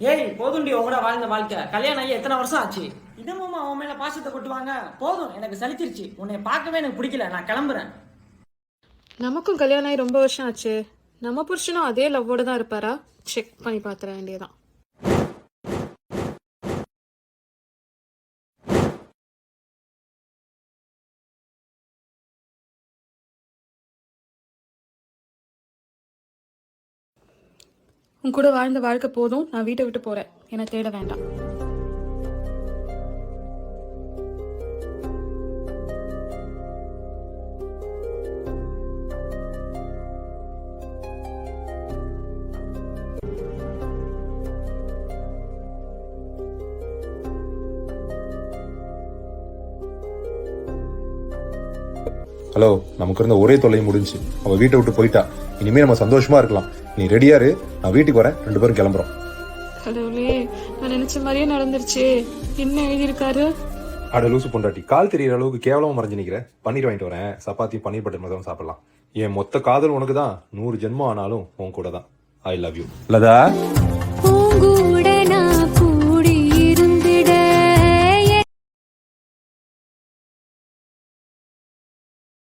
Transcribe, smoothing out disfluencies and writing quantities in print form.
ஏய் போதும்டி உங்களோட வாழ்ந்த வாழ்க்கை. கல்யாணம் ஆகி எத்தனை வருஷம் ஆச்சு? இன்னமும் அவன் மேல பாசத்தை கொட்டுவாங்க. போதும், எனக்கு சலிச்சிருச்சு. உன்னை பார்க்கவே எனக்கு பிடிக்கல. நான் கிளம்புறேன். நமக்கும் கல்யாணம் ஆகி ரொம்ப வருஷம் ஆச்சு. நம்ம புருஷனும் அதே லவ்வோட தான் இருப்பாரா? செக் பண்ணி பார்த்துட வேண்டியதான். உன் கூட வாழ்ந்த வாழ்க்கை போதும், நான் வீட்டை விட்டு போறேன். என்னை தேட வேண்டாம். ஹலோ, நமக்கு இருந்த ஒரே தொல்லை முடிஞ்சு. அவ வீட்டை விட்டு போயிட்டா. இனிமே நம்ம சந்தோஷமா இருக்கலாம். நீ ரெடியா இரு, நான் வீட்டுக்கு வரேன். 2 பேரும் கிளம்புறோம். கடவுளே, நான் நினைச்ச மாதிரியே நடந்துருச்சு. என்ன எழுதியிருக்காரு? அட லூசு பொண்டாட்டி, கால் தெரியுற அளவுக்கு கேவலமா மறைஞ்சு நிக்கிற. பன்னீர் வாங்கிட்டு வரேன். சப்பாத்தி பன்னீர் பட்டர் மசாலா சாப்பிடலாம். என் மொத்த காதல் உனக்கு தான். 100 ஜென்மம் ஆனாலும் உன் கூட தான். I love you Latha.